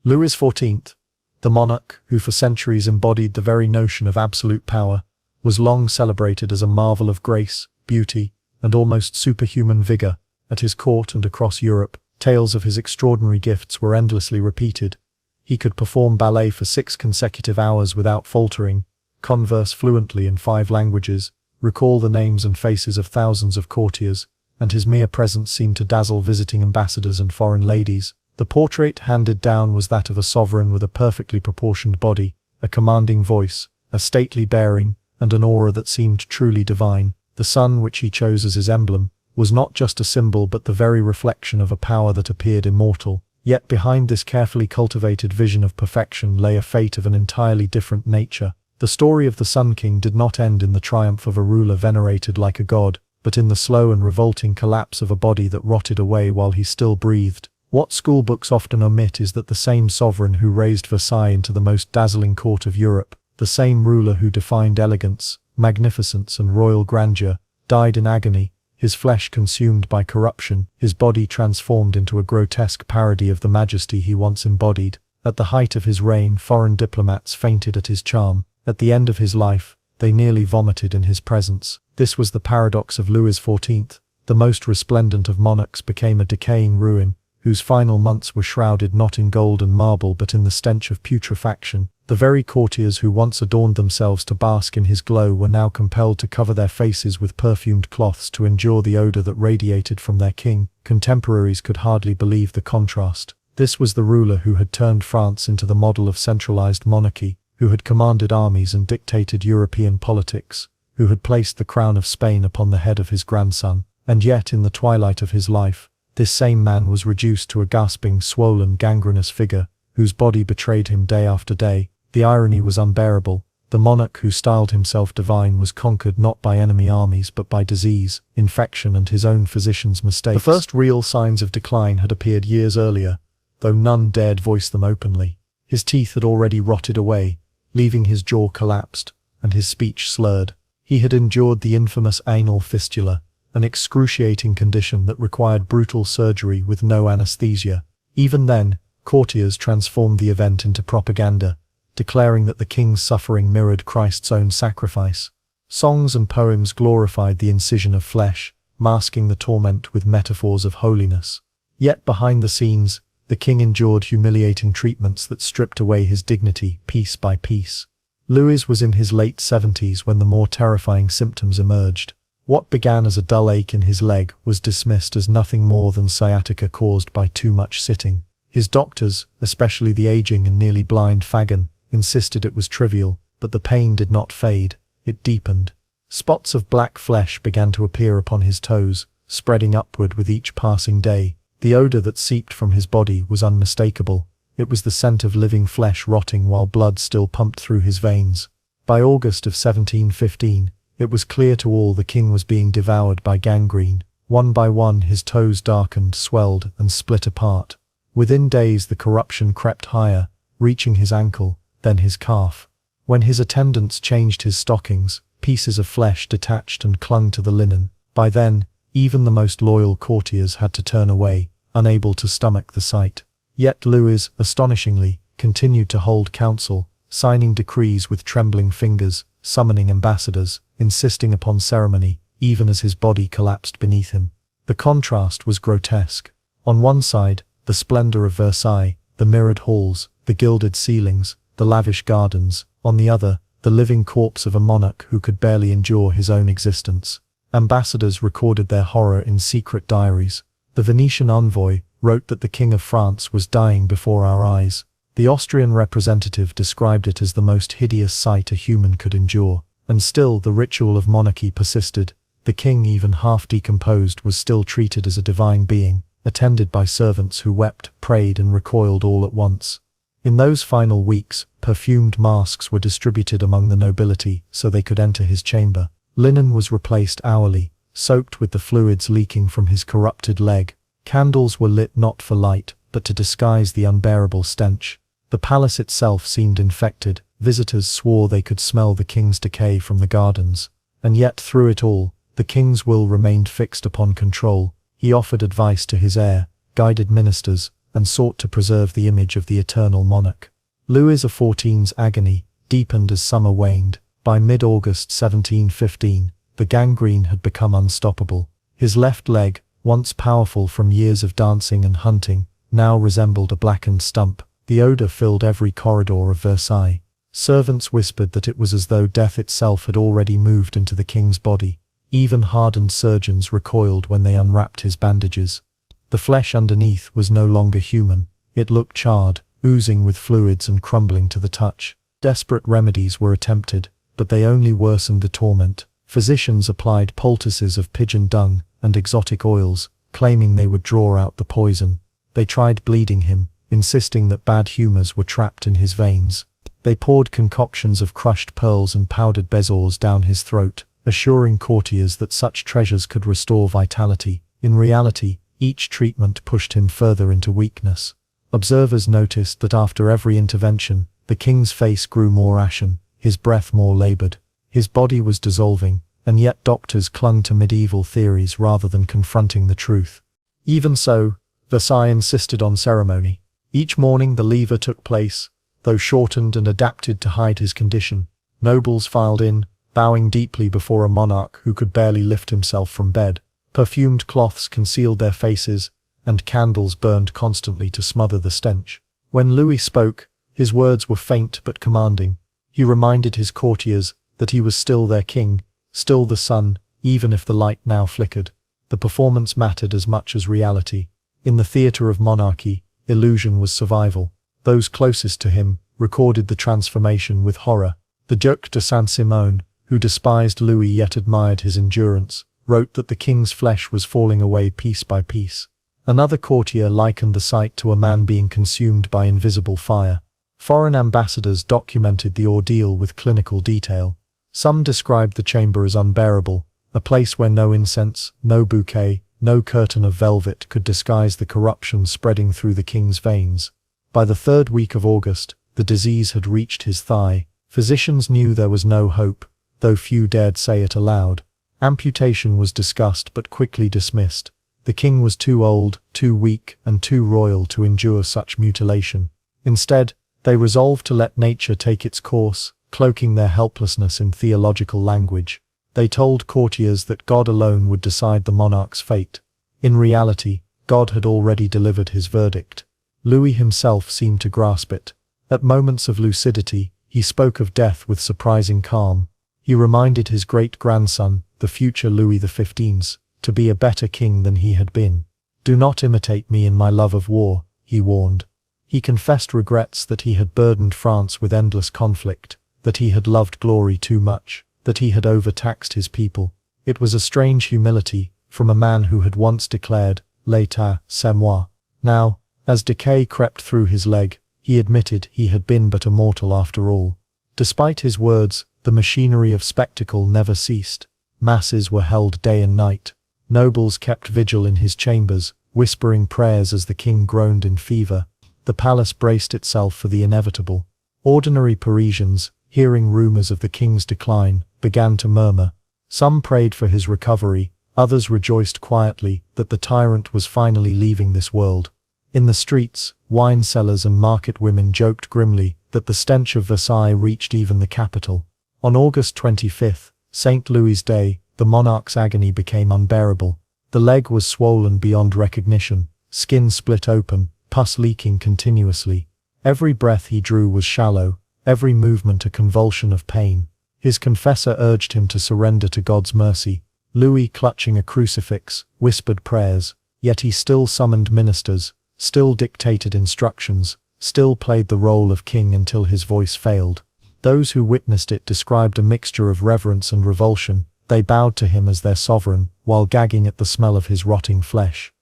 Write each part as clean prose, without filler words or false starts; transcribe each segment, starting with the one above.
Louis XIV, the monarch who for centuries embodied the very notion of absolute power, was long celebrated as a marvel of grace, beauty, and almost superhuman vigor. At his court and across Europe, tales of his extraordinary gifts were endlessly repeated. He could perform ballet for 6 consecutive hours without faltering, converse fluently in 5 languages, recall the names and faces of thousands of courtiers, and his mere presence seemed to dazzle visiting ambassadors and foreign ladies. The portrait handed down was that of a sovereign with a perfectly proportioned body, a commanding voice, a stately bearing, and an aura that seemed truly divine. The sun, which he chose as his emblem, was not just a symbol but the very reflection of a power that appeared immortal. Yet behind this carefully cultivated vision of perfection lay a fate of an entirely different nature. The story of the Sun King did not end in the triumph of a ruler venerated like a god, but in the slow and revolting collapse of a body that rotted away while he still breathed. What schoolbooks often omit is that the same sovereign who raised Versailles into the most dazzling court of Europe, the same ruler who defined elegance, magnificence and royal grandeur, died in agony, his flesh consumed by corruption, his body transformed into a grotesque parody of the majesty he once embodied. At the height of his reign, foreign diplomats fainted at his charm. At the end of his life, they nearly vomited in his presence. This was the paradox of Louis XIV. The most resplendent of monarchs became a decaying ruin, whose final months were shrouded not in gold and marble but in the stench of putrefaction. The very courtiers who once adorned themselves to bask in his glow were now compelled to cover their faces with perfumed cloths to endure the odor that radiated from their king. Contemporaries could hardly believe the contrast. This was the ruler who had turned France into the model of centralized monarchy, who had commanded armies and dictated European politics, who had placed the crown of Spain upon the head of his grandson. And yet, in the twilight of his life, this same man was reduced to a gasping, swollen, gangrenous figure, whose body betrayed him day after day. The irony was unbearable. The monarch who styled himself divine was conquered not by enemy armies but by disease, infection and his own physician's mistakes. The first real signs of decline had appeared years earlier, though none dared voice them openly. His teeth had already rotted away, leaving his jaw collapsed, and his speech slurred. He had endured the infamous anal fistula, an excruciating condition that required brutal surgery with no anesthesia. Even then, courtiers transformed the event into propaganda, declaring that the king's suffering mirrored Christ's own sacrifice. Songs and poems glorified the incision of flesh, masking the torment with metaphors of holiness. Yet behind the scenes, the king endured humiliating treatments that stripped away his dignity piece by piece. Louis was in his late 70s when the more terrifying symptoms emerged. What began as a dull ache in his leg was dismissed as nothing more than sciatica caused by too much sitting. His doctors, especially the aging and nearly blind Fagan, insisted it was trivial, but the pain did not fade, it deepened. Spots of black flesh began to appear upon his toes, spreading upward with each passing day. The odor that seeped from his body was unmistakable. It was the scent of living flesh rotting while blood still pumped through his veins. By August of 1715, it was clear to all the king was being devoured by gangrene. One by one his toes darkened, swelled, and split apart. Within days the corruption crept higher, reaching his ankle, then his calf. When his attendants changed his stockings, pieces of flesh detached and clung to the linen. By then, even the most loyal courtiers had to turn away, unable to stomach the sight. Yet Louis, astonishingly, continued to hold council, signing decrees with trembling fingers, summoning ambassadors, insisting upon ceremony, even as his body collapsed beneath him. The contrast was grotesque. On one side, the splendor of Versailles, the mirrored halls, the gilded ceilings, the lavish gardens. On the other, the living corpse of a monarch who could barely endure his own existence. Ambassadors recorded their horror in secret diaries. The Venetian envoy wrote that the King of France was dying before our eyes. The Austrian representative described it as the most hideous sight a human could endure. And still the ritual of monarchy persisted. The king, even half decomposed, was still treated as a divine being, attended by servants who wept, prayed and recoiled all at once. In those final weeks, perfumed masks were distributed among the nobility so they could enter his chamber. Linen was replaced hourly, soaked with the fluids leaking from his corrupted leg. Candles were lit not for light, but to disguise the unbearable stench. The palace itself seemed infected. Visitors swore they could smell the king's decay from the gardens. And yet through it all, the king's will remained fixed upon control. He offered advice to his heir, guided ministers, and sought to preserve the image of the eternal monarch. Louis XIV's agony deepened as summer waned. By mid-August 1715, the gangrene had become unstoppable. His left leg, once powerful from years of dancing and hunting, now resembled a blackened stump. The odor filled every corridor of Versailles. Servants whispered that it was as though death itself had already moved into the king's body. Even hardened surgeons recoiled when they unwrapped his bandages. The flesh underneath was no longer human. It looked charred, oozing with fluids and crumbling to the touch. Desperate remedies were attempted, but they only worsened the torment. Physicians applied poultices of pigeon dung and exotic oils, claiming they would draw out the poison. They tried bleeding him, insisting that bad humors were trapped in his veins. They poured concoctions of crushed pearls and powdered bezoars down his throat, assuring courtiers that such treasures could restore vitality. In reality, each treatment pushed him further into weakness. Observers noticed that after every intervention, the king's face grew more ashen, his breath more labored. His body was dissolving, and yet doctors clung to medieval theories rather than confronting the truth. Even so, Versailles insisted on ceremony. Each morning the lever took place, though shortened and adapted to hide his condition. Nobles filed in, bowing deeply before a monarch who could barely lift himself from bed. Perfumed cloths concealed their faces, and candles burned constantly to smother the stench. When Louis spoke, his words were faint but commanding. He reminded his courtiers that he was still their king, still the sun, even if the light now flickered. The performance mattered as much as reality. In the theatre of monarchy, illusion was survival. Those closest to him recorded the transformation with horror. The Duc de Saint-Simon, who despised Louis yet admired his endurance, wrote that the king's flesh was falling away piece by piece. Another courtier likened the sight to a man being consumed by invisible fire. Foreign ambassadors documented the ordeal with clinical detail. Some described the chamber as unbearable, a place where no incense, no bouquet, no curtain of velvet could disguise the corruption spreading through the king's veins. By the third week of August, the disease had reached his thigh. Physicians knew there was no hope, though few dared say it aloud. Amputation was discussed but quickly dismissed. The king was too old, too weak, and too royal to endure such mutilation. Instead, they resolved to let nature take its course, cloaking their helplessness in theological language. They told courtiers that God alone would decide the monarch's fate. In reality, God had already delivered his verdict. Louis himself seemed to grasp it. At moments of lucidity, he spoke of death with surprising calm. He reminded his great-grandson, the future Louis XV, to be a better king than he had been. "Do not imitate me in my love of war," he warned. He confessed regrets that he had burdened France with endless conflict, that he had loved glory too much, that he had overtaxed his people. It was a strange humility, from a man who had once declared, "L'état, c'est moi." Now, as decay crept through his leg, he admitted he had been but a mortal after all. Despite his words, the machinery of spectacle never ceased. Masses were held day and night. Nobles kept vigil in his chambers, whispering prayers as the king groaned in fever. The palace braced itself for the inevitable. Ordinary Parisians, hearing rumors of the king's decline, began to murmur. Some prayed for his recovery, others rejoiced quietly that the tyrant was finally leaving this world. In the streets, wine sellers and market women joked grimly that the stench of Versailles reached even the capital. On August 25th, St. Louis' Day, the monarch's agony became unbearable. The leg was swollen beyond recognition, skin split open, pus leaking continuously. Every breath he drew was shallow, every movement a convulsion of pain. His confessor urged him to surrender to God's mercy. Louis, clutching a crucifix, whispered prayers, yet he still summoned ministers, still dictated instructions, still played the role of king until his voice failed. Those who witnessed it described a mixture of reverence and revulsion. They bowed to him as their sovereign, while gagging at the smell of his rotting flesh.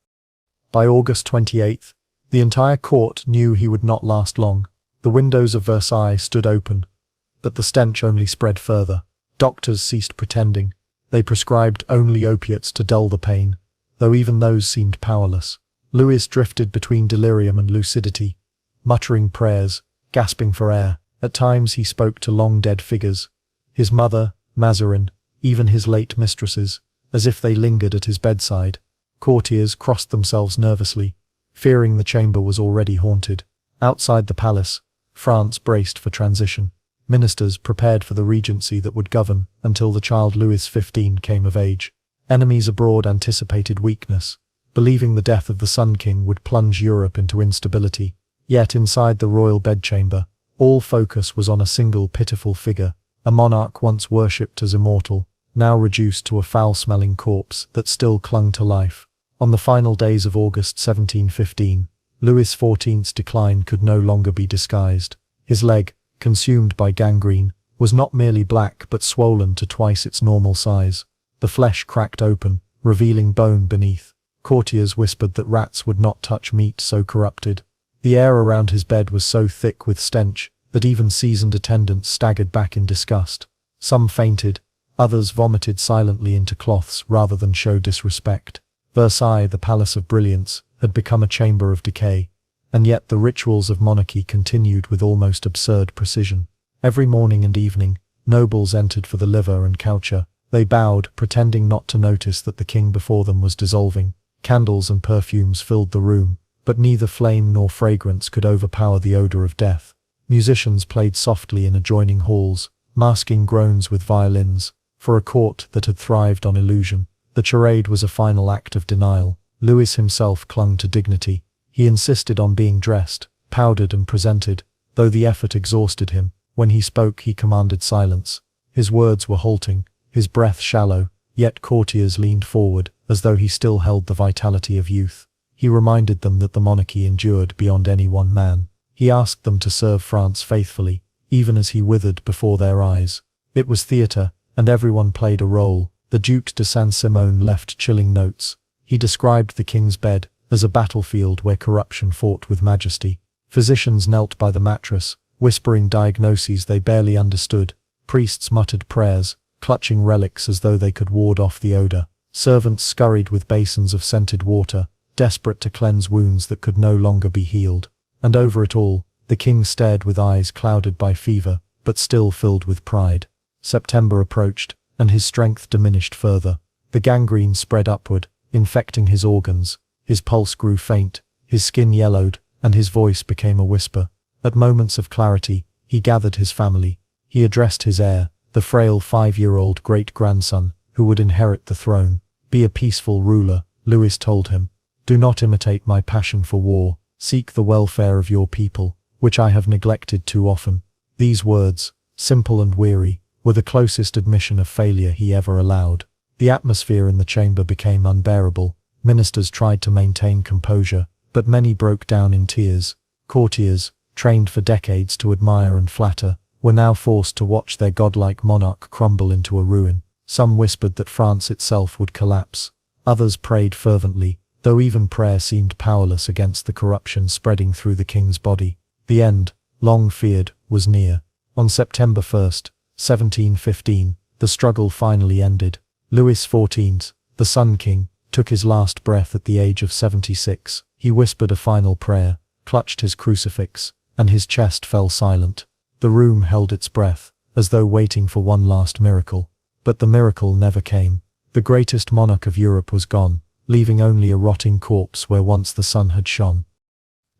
By August 28th, the entire court knew he would not last long. The windows of Versailles stood open, but the stench only spread further. Doctors ceased pretending. They prescribed only opiates to dull the pain, though even those seemed powerless. Louis drifted between delirium and lucidity, muttering prayers, gasping for air. At times he spoke to long-dead figures, his mother, Mazarin, even his late mistresses, as if they lingered at his bedside. Courtiers crossed themselves nervously. fearing the chamber was already haunted. Outside the palace, France braced for transition. Ministers prepared for the regency that would govern until the child Louis XV came of age. Enemies abroad anticipated weakness, believing the death of the Sun King would plunge Europe into instability. Yet inside the royal bedchamber, all focus was on a single pitiful figure, a monarch once worshipped as immortal, now reduced to a foul-smelling corpse that still clung to life. On the final days of August 1715, Louis XIV's decline could no longer be disguised. His leg, consumed by gangrene, was not merely black but swollen to twice its normal size. The flesh cracked open, revealing bone beneath. Courtiers whispered that rats would not touch meat so corrupted. The air around his bed was so thick with stench that even seasoned attendants staggered back in disgust. Some fainted, others vomited silently into cloths rather than show disrespect. Versailles, the palace of brilliance, had become a chamber of decay, and yet the rituals of monarchy continued with almost absurd precision. Every morning and evening, nobles entered for the liver and coucher. They bowed, pretending not to notice that the king before them was dissolving. Candles and perfumes filled the room, but neither flame nor fragrance could overpower the odor of death. Musicians played softly in adjoining halls, masking groans with violins. For a court that had thrived on illusion, the charade was a final act of denial. Louis himself clung to dignity. He insisted on being dressed, powdered and presented, though the effort exhausted him. When he spoke, he commanded silence. His words were halting, his breath shallow, yet courtiers leaned forward, as though he still held the vitality of youth. He reminded them that the monarchy endured beyond any one man. He asked them to serve France faithfully, even as he withered before their eyes. It was theatre, and everyone played a role. The Duc de Saint-Simon left chilling notes. He described the king's bed as a battlefield where corruption fought with majesty. Physicians knelt by the mattress, whispering diagnoses they barely understood. Priests muttered prayers, clutching relics as though they could ward off the odor. Servants scurried with basins of scented water, desperate to cleanse wounds that could no longer be healed. And over it all, the king stared with eyes clouded by fever, but still filled with pride. September approached, and his strength diminished further. The gangrene spread upward, infecting his organs. His pulse grew faint, his skin yellowed, and his voice became a whisper. At moments of clarity, he gathered his family. He addressed his heir, the frail 5-year-old great-grandson, who would inherit the throne. "Be a peaceful ruler," Louis told him. "Do not imitate my passion for war. Seek the welfare of your people, which I have neglected too often." These words, simple and weary, were the closest admission of failure he ever allowed. The atmosphere in the chamber became unbearable. Ministers tried to maintain composure, but many broke down in tears. Courtiers, trained for decades to admire and flatter, were now forced to watch their godlike monarch crumble into a ruin. Some whispered that France itself would collapse. Others prayed fervently, though even prayer seemed powerless against the corruption spreading through the king's body. The end, long feared, was near. On September 1st, 1715, the struggle finally ended. Louis XIV, the Sun King, took his last breath at the age of 76. He whispered a final prayer, clutched his crucifix, and his chest fell silent. The room held its breath, as though waiting for one last miracle. But the miracle never came. The greatest monarch of Europe was gone, leaving only a rotting corpse where once the sun had shone.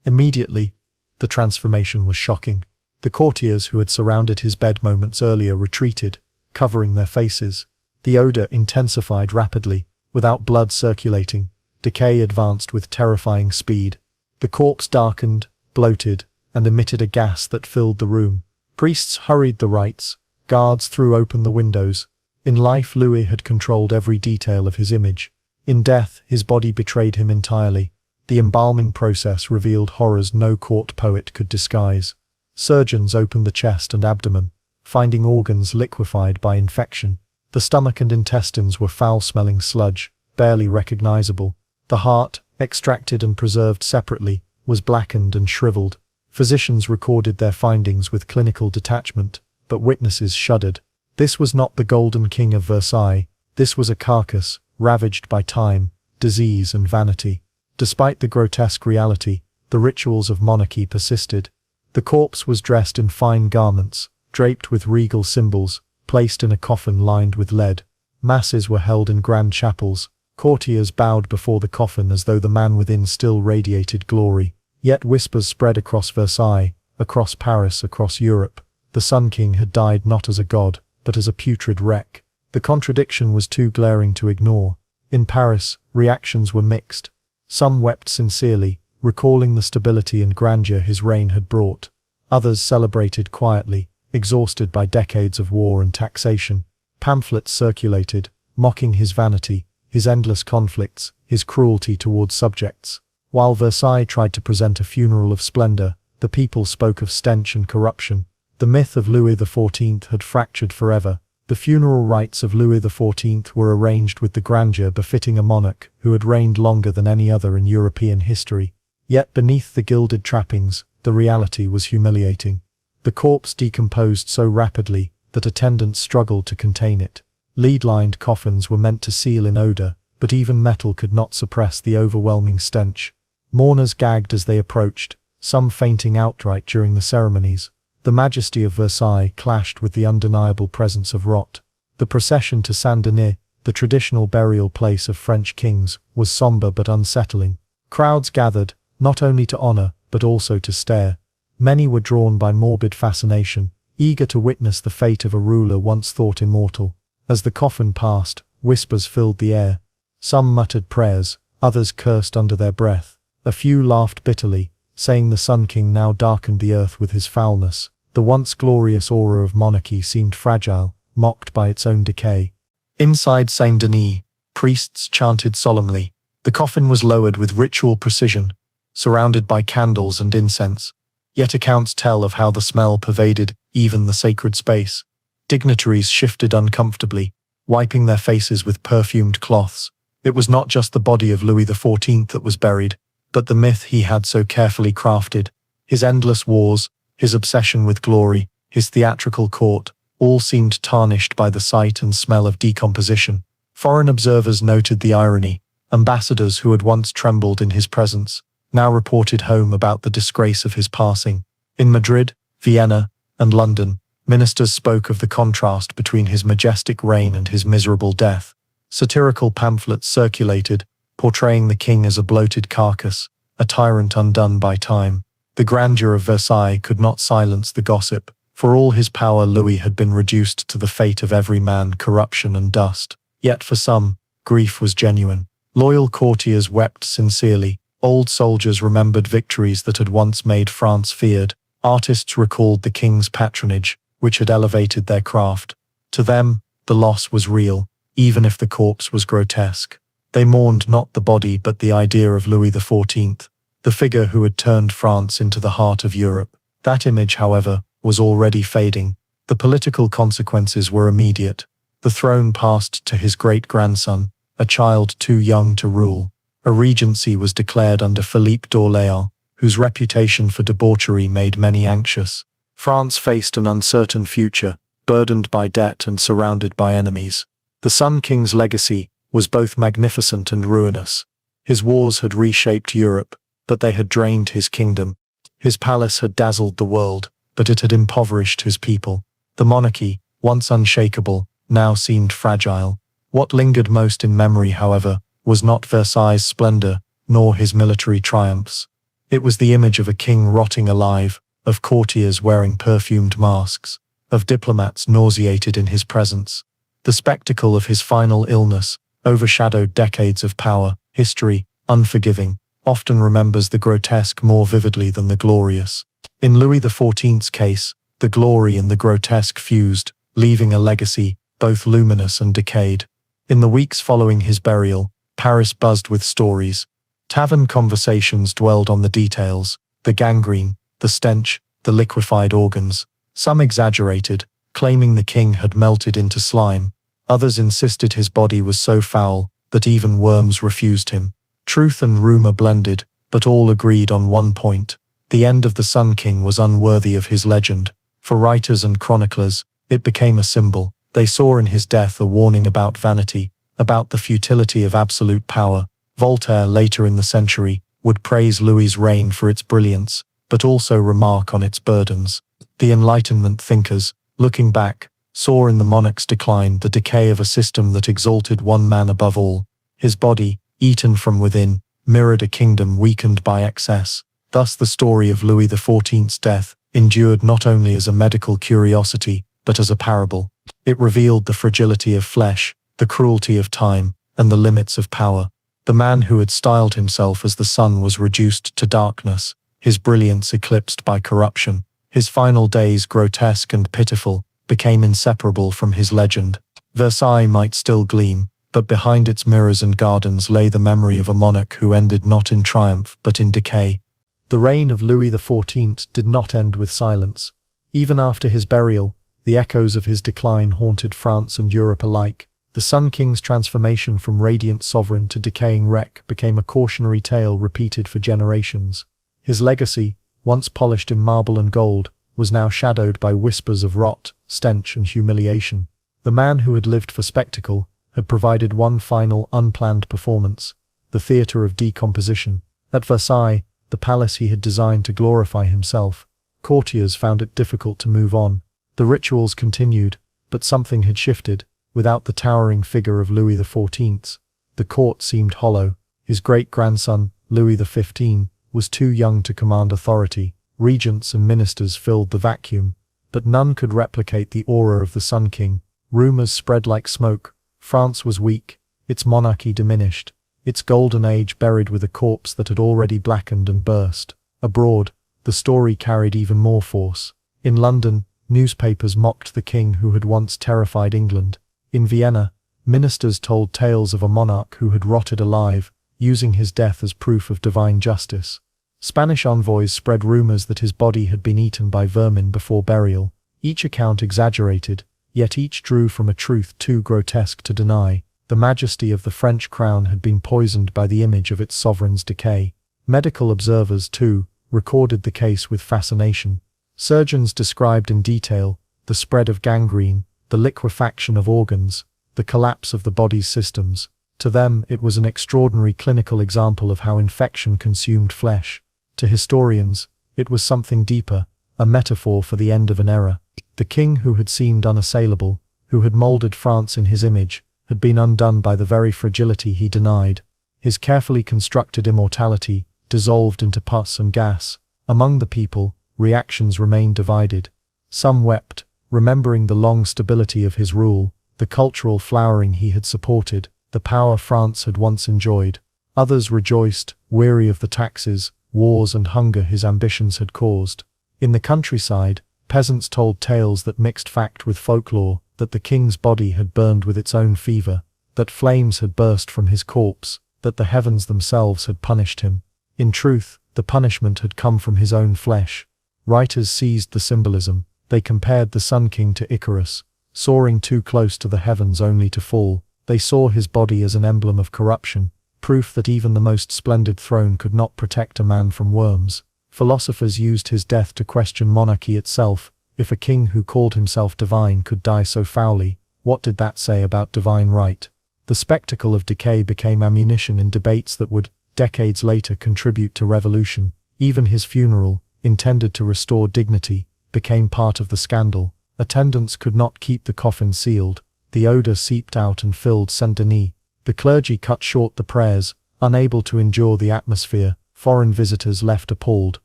Immediately, the transformation was shocking. The courtiers who had surrounded his bed moments earlier retreated, covering their faces. The odor intensified rapidly, without blood circulating. Decay advanced with terrifying speed. The corpse darkened, bloated, and emitted a gas that filled the room. Priests hurried the rites, guards threw open the windows. In life, Louis had controlled every detail of his image. In death, his body betrayed him entirely. The embalming process revealed horrors no court poet could disguise. Surgeons opened the chest and abdomen, finding organs liquefied by infection. The stomach and intestines were foul-smelling sludge, barely recognizable. The heart, extracted and preserved separately, was blackened and shriveled. Physicians recorded their findings with clinical detachment, but witnesses shuddered. This was not the Golden King of Versailles. This was a carcass, ravaged by time, disease and vanity. Despite the grotesque reality, the rituals of monarchy persisted. The corpse was dressed in fine garments, draped with regal symbols, placed in a coffin lined with lead. Masses were held in grand chapels, Courtiers bowed before the coffin as though the man within still radiated glory. Yet whispers spread across Versailles, across Paris, across Europe. The Sun King had died not as a god, but as a putrid wreck. The contradiction was too glaring to ignore. In Paris, reactions were mixed. Some wept sincerely, recalling the stability and grandeur his reign had brought. Others celebrated quietly, exhausted by decades of war and taxation. Pamphlets circulated, mocking his vanity, his endless conflicts, his cruelty towards subjects. While Versailles tried to present a funeral of splendor, the people spoke of stench and corruption. The myth of Louis XIV had fractured forever. The funeral rites of Louis XIV were arranged with the grandeur befitting a monarch who had reigned longer than any other in European history. Yet beneath the gilded trappings, the reality was humiliating. The corpse decomposed so rapidly that attendants struggled to contain it. Lead-lined coffins were meant to seal in odor, but even metal could not suppress the overwhelming stench. Mourners gagged as they approached, some fainting outright during the ceremonies. The majesty of Versailles clashed with the undeniable presence of rot. The procession to Saint-Denis, the traditional burial place of French kings, was somber but unsettling. Crowds gathered, not only to honor, but also to stare. Many were drawn by morbid fascination, eager to witness the fate of a ruler once thought immortal. As the coffin passed, whispers filled the air. Some muttered prayers, others cursed under their breath. A few laughed bitterly, saying the Sun King now darkened the earth with his foulness. The once glorious aura of monarchy seemed fragile, mocked by its own decay. Inside Saint-Denis, priests chanted solemnly. The coffin was lowered with ritual precision, surrounded by candles and incense. Yet accounts tell of how the smell pervaded even the sacred space. Dignitaries shifted uncomfortably, wiping their faces with perfumed cloths. It was not just the body of Louis XIV that was buried, but the myth he had so carefully crafted. His endless wars, his obsession with glory, his theatrical court, all seemed tarnished by the sight and smell of decomposition. Foreign observers noted the irony. Ambassadors who had once trembled in his presence now reported home about the disgrace of his passing. In Madrid, Vienna, and London, ministers spoke of the contrast between his majestic reign and his miserable death. Satirical pamphlets circulated, portraying the king as a bloated carcass, a tyrant undone by time. The grandeur of Versailles could not silence the gossip. For all his power, Louis had been reduced to the fate of every man, corruption and dust. Yet for some, grief was genuine. Loyal courtiers wept sincerely. Old soldiers remembered victories that had once made France feared. Artists recalled the king's patronage, which had elevated their craft. To them, the loss was real, even if the corpse was grotesque. They mourned not the body but the idea of Louis XIV, the figure who had turned France into the heart of Europe. That image, however, was already fading. The political consequences were immediate. The throne passed to his great-grandson, a child too young to rule. A regency was declared under Philippe d'Orléans, whose reputation for debauchery made many anxious. France faced an uncertain future, burdened by debt and surrounded by enemies. The Sun King's legacy was both magnificent and ruinous. His wars had reshaped Europe, but they had drained his kingdom. His palace had dazzled the world, but it had impoverished his people. The monarchy, once unshakable, now seemed fragile. What lingered most in memory, however, was not Versailles' splendor, nor his military triumphs. It was the image of a king rotting alive, of courtiers wearing perfumed masks, of diplomats nauseated in his presence. The spectacle of his final illness overshadowed decades of power. History, unforgiving, often remembers the grotesque more vividly than the glorious. In Louis XIV's case, the glory and the grotesque fused, leaving a legacy both luminous and decayed. In the weeks following his burial, Paris buzzed with stories. Tavern conversations dwelled on the details, the gangrene, the stench, the liquefied organs. Some exaggerated, claiming the king had melted into slime. Others insisted his body was so foul that even worms refused him. Truth and rumor blended, but all agreed on one point. The end of the Sun King was unworthy of his legend. For writers and chroniclers, it became a symbol. They saw in his death a warning about vanity, about the futility of absolute power. Voltaire, later in the century, would praise Louis's reign for its brilliance, but also remark on its burdens. The Enlightenment thinkers, looking back, saw in the monarch's decline the decay of a system that exalted one man above all. His body, eaten from within, mirrored a kingdom weakened by excess. Thus the story of Louis XIV's death endured not only as a medical curiosity, but as a parable. It revealed the fragility of flesh, the cruelty of time, and the limits of power. The man who had styled himself as the sun was reduced to darkness, his brilliance eclipsed by corruption. His final days, grotesque and pitiful, became inseparable from his legend. Versailles might still gleam, but behind its mirrors and gardens lay the memory of a monarch who ended not in triumph but in decay. The reign of Louis XIV did not end with silence. Even after his burial, the echoes of his decline haunted France and Europe alike. The Sun King's transformation from radiant sovereign to decaying wreck became a cautionary tale repeated for generations. His legacy, once polished in marble and gold, was now shadowed by whispers of rot, stench, and humiliation. The man who had lived for spectacle had provided one final, unplanned performance, the theatre of decomposition. At Versailles, the palace he had designed to glorify himself, courtiers found it difficult to move on. The rituals continued, but something had shifted. Without the towering figure of Louis XIV, the court seemed hollow. His great-grandson, Louis XV, was too young to command authority. Regents and ministers filled the vacuum, but none could replicate the aura of the Sun King. Rumors spread like smoke. France was weak, its monarchy diminished, its golden age buried with a corpse that had already blackened and burst. Abroad, the story carried even more force. In London, newspapers mocked the king who had once terrified England. In Vienna, ministers told tales of a monarch who had rotted alive, using his death as proof of divine justice. Spanish envoys spread rumors that his body had been eaten by vermin before burial. Each account exaggerated, yet each drew from a truth too grotesque to deny. The majesty of the French crown had been poisoned by the image of its sovereign's decay. Medical observers, too, recorded the case with fascination. Surgeons described in detail the spread of gangrene, the liquefaction of organs, the collapse of the body's systems. To them, it was an extraordinary clinical example of how infection consumed flesh. To historians, it was something deeper, a metaphor for the end of an era. The king who had seemed unassailable, who had molded France in his image, had been undone by the very fragility he denied. His carefully constructed immortality dissolved into pus and gas. Among the people, reactions remained divided. Some wept, remembering the long stability of his rule, the cultural flowering he had supported, the power France had once enjoyed. Others rejoiced, weary of the taxes, wars and hunger his ambitions had caused. In the countryside, peasants told tales that mixed fact with folklore, that the king's body had burned with its own fever, that flames had burst from his corpse, that the heavens themselves had punished him. In truth, the punishment had come from his own flesh. Writers seized the symbolism. They compared the Sun King to Icarus, soaring too close to the heavens only to fall. They saw his body as an emblem of corruption, proof that even the most splendid throne could not protect a man from worms. Philosophers used his death to question monarchy itself. If a king who called himself divine could die so foully, what did that say about divine right? The spectacle of decay became ammunition in debates that would, decades later, contribute to revolution. Even his funeral, intended to restore dignity, became part of the scandal. Attendants could not keep the coffin sealed. The odor seeped out and filled Saint-Denis. The clergy cut short the prayers, unable to endure the atmosphere. Foreign visitors left appalled.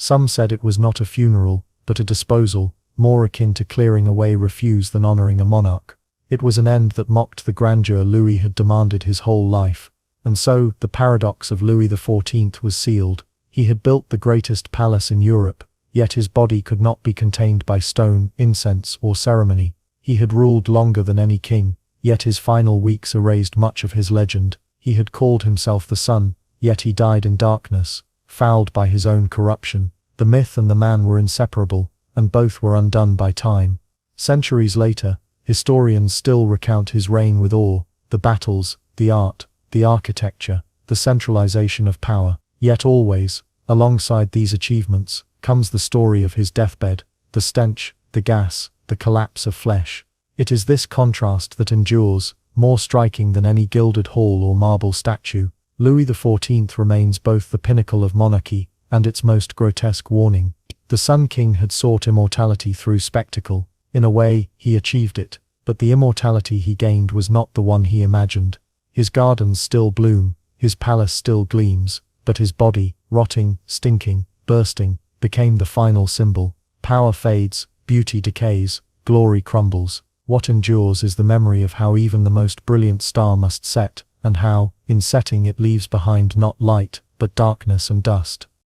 Some said it was not a funeral, but a disposal, more akin to clearing away refuse than honoring a monarch. It was an end that mocked the grandeur Louis had demanded his whole life. And so, the paradox of Louis XIV was sealed. He had built the greatest palace in Europe, yet his body could not be contained by stone, incense, or ceremony. He had ruled longer than any king, yet his final weeks erased much of his legend. He had called himself the sun, yet he died in darkness, fouled by his own corruption. The myth and the man were inseparable, and both were undone by time. Centuries later, historians still recount his reign with awe, the battles, the art, the architecture, the centralization of power. Yet always, alongside these achievements, comes the story of his deathbed, the stench, the gas, the collapse of flesh. It is this contrast that endures, more striking than any gilded hall or marble statue. Louis XIV remains both the pinnacle of monarchy and its most grotesque warning. The Sun King had sought immortality through spectacle. In a way, he achieved it, but the immortality he gained was not the one he imagined. His gardens still bloom, his palace still gleams, but his body, rotting, stinking, bursting, became the final symbol. Power fades, beauty decays, glory crumbles. What endures is the memory of how even the most brilliant star must set, and how, in setting, it leaves behind not light, but darkness and dust.